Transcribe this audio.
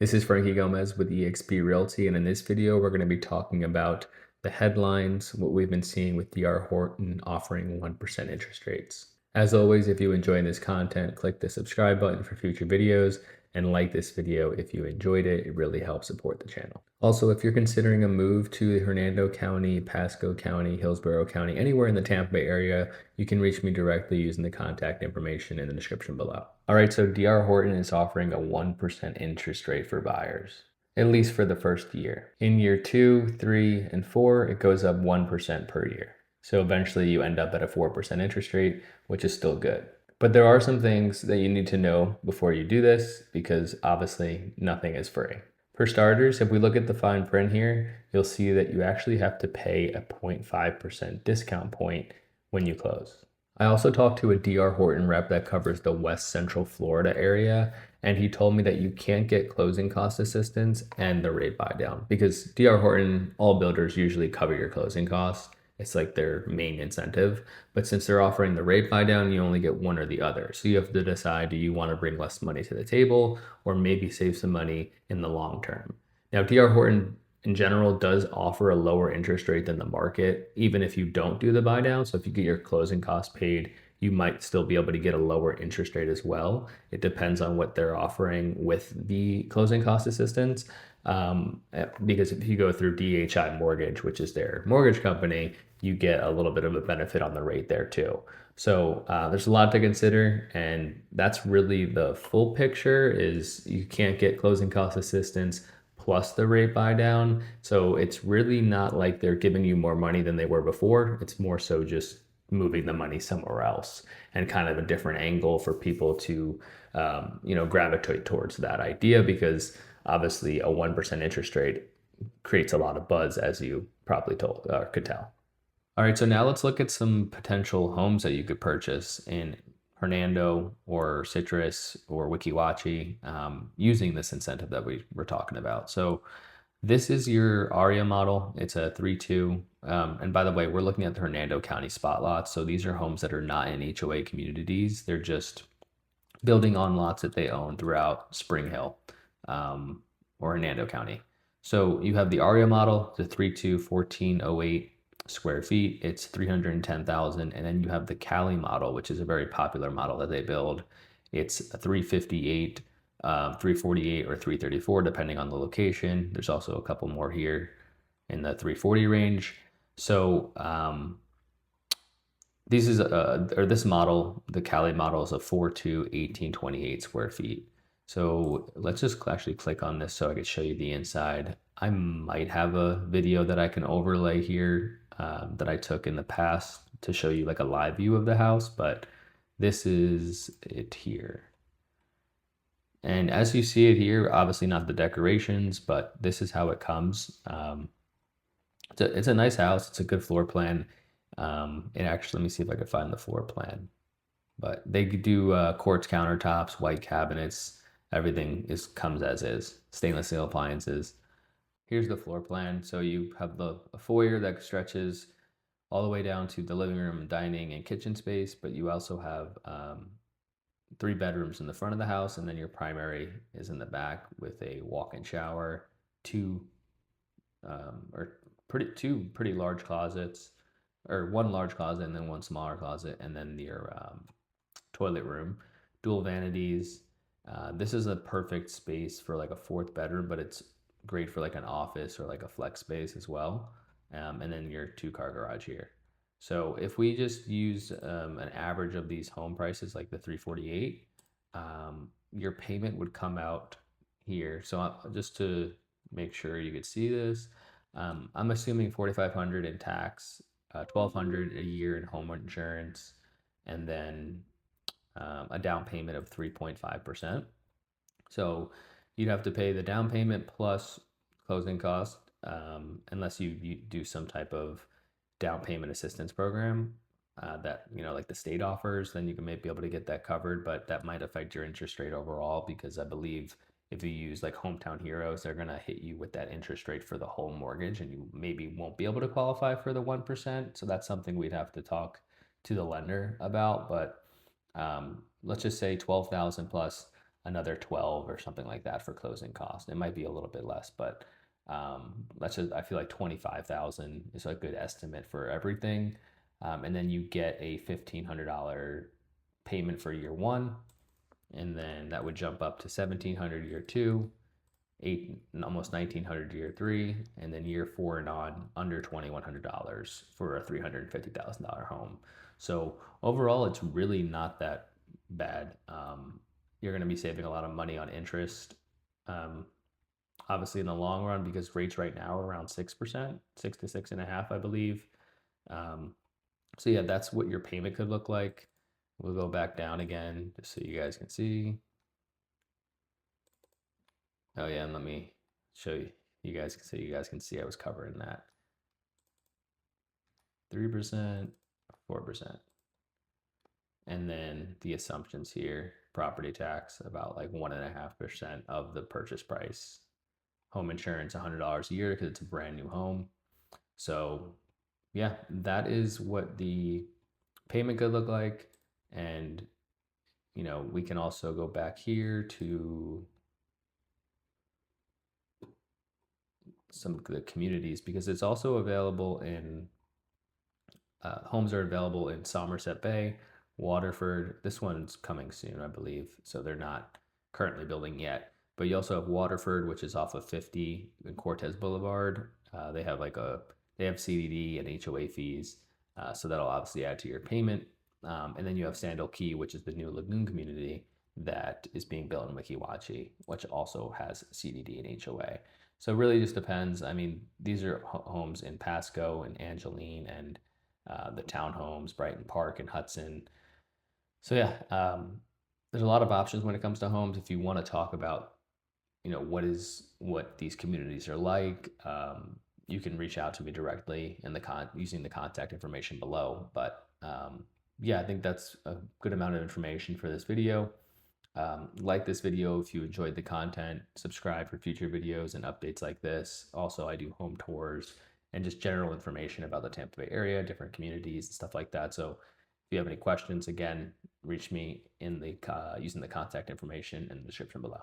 This is Frankie Gomez with eXp Realty, and in this video, we're going to be talking about the headlines, what we've been seeing with DR Horton offering 1% interest rates. As always, if you enjoy this content, click the subscribe button for future videos and like this video if you enjoyed it. It really helps support the channel. Also, if you're considering a move to Hernando County, Pasco County, Hillsborough County, anywhere in the Tampa Bay area, you can reach me directly using the contact information in the description below. All right, so DR Horton is offering a 1% interest rate for buyers, at least for the first year. In year 2, 3, and 4, it goes up 1% per year. So eventually you end up at a 4% interest rate, which is still good. But there are some things that you need to know before you do this because obviously nothing is free. For starters, if we look at the fine print here, you'll see that you actually have to pay a 0.5% discount point when you close. I also talked to a DR Horton rep that covers the West Central Florida area, and he told me that you can't get closing cost assistance and the rate buy down because DR Horton, all builders usually cover your closing costs. It's like their main incentive. But since they're offering the rate buy down, you only get one or the other. So you have to decide, do you want to bring less money to the table or maybe save some money in the long term? Now, DR Horton in general does offer a lower interest rate than the market, even if you don't do the buy down. So if you get your closing costs paid, you might still be able to get a lower interest rate as well. It depends on what they're offering with the closing cost assistance. Because if you go through DHI Mortgage, which is their mortgage company, you get a little bit of a benefit on the rate there too. So there's a lot to consider, and that's really the full picture. Is you can't get closing cost assistance plus the rate buy down. So it's really not like they're giving you more money than they were before. It's more so just moving the money somewhere else and kind of a different angle for people to gravitate towards that idea because obviously a 1% interest rate creates a lot of buzz, as you probably could tell. All right, so now let's look at some potential homes that you could purchase in Hernando or Citrus or Weeki Wachee using this incentive that we were talking about. So this is your ARIA model. It's a 3-2. And by the way, we're looking at the Hernando County spot lots. So these are homes that are not in HOA communities. They're just building on lots that they own throughout Spring Hill or Hernando County. So you have the ARIA model, the 3-2, 1408 square feet. It's 310,000. And then you have the Cali model, which is a very popular model that they build. It's a 358, 348, or 334, depending on the location. There's also a couple more here in the 340 range. So this model, the Cali model, is a 4-2, 1828 square feet. So let's just actually click on this so I can show you the inside. I might have a video that I can overlay here that I took in the past to show you like a live view of the house, but this is it here. And as you see it here, obviously not the decorations, but this is how it comes. It's a nice house. It's a good floor plan. And actually, let me see if I can find the floor plan. But they do quartz countertops, white cabinets. Everything comes as is. Stainless steel appliances. Here's the floor plan. So you have a foyer that stretches all the way down to the living room, dining, and kitchen space. But you also have 3 bedrooms in the front of the house, and then your primary is in the back with a walk-in shower, two pretty large closets, or one large closet and then one smaller closet, and then your toilet room, dual vanities. This is a perfect space for like a 4th bedroom, but it's great for like an office or like a flex space as well. And then your 2-car garage here. So if we just use an average of these home prices, like the 348, your payment would come out here. So just to make sure you could see this, I'm assuming 4,500 in tax, 1,200 a year in home insurance, and then a down payment of 3.5%. So you'd have to pay the down payment plus closing cost, unless you do some type of down payment assistance program that like the state offers. Then you can maybe be able to get that covered, but that might affect your interest rate overall because I believe if you use like Hometown Heroes, they're gonna hit you with that interest rate for the whole mortgage, and you maybe won't be able to qualify for the 1%. So that's something we'd have to talk to the lender about. But let's just say 12,000 plus another 12 or something like that for closing costs. It might be a little bit less, but let's just, I feel like 25,000 is a good estimate for everything. And then you get a $1,500 payment for year one, and then that would jump up to 1,700 year two, almost 1,900 year three, and then year four and on under $2,100 for a $350,000 home. So overall, it's really not that bad. You're going to be saving a lot of money on interest. Um, Obviously, in the long run, because rates right now are around 6%, 6 to 6.5, I believe. Um, so yeah, that's what your payment could look like. We'll go back down again just so you guys can see. Oh yeah, and let me show you. You guys can see I was covering that. 3%, 4. And then the assumptions here, property tax about like 1.5% of the purchase price. Home insurance, $100 a year because it's a brand new home. So yeah, that is what the payment could look like. And we can also go back here to some of the communities, because it's also available in homes are available in Somerset Bay, Waterford. This one's coming soon, I believe. So they're not currently building yet. But you also have Waterford, which is off of 50 and Cortez Boulevard. They have CDD and HOA fees. So that'll obviously add to your payment. And then you have Sandal Key, which is the new lagoon community that is being built in Weeki Wachee, which also has CDD and HOA. So it really just depends. I mean, these are homes in Pasco and Angeline and the townhomes, Brighton Park and Hudson. So yeah, there's a lot of options when it comes to homes. If you want to talk about, what these communities are like, you can reach out to me directly in using the contact information below. But yeah, I think that's a good amount of information for this video. Like this video if you enjoyed the content, subscribe for future videos and updates like this. Also, I do home tours and just general information about the Tampa Bay area, different communities and stuff like that. So if you have any questions, again, reach me in the using the contact information in the description below.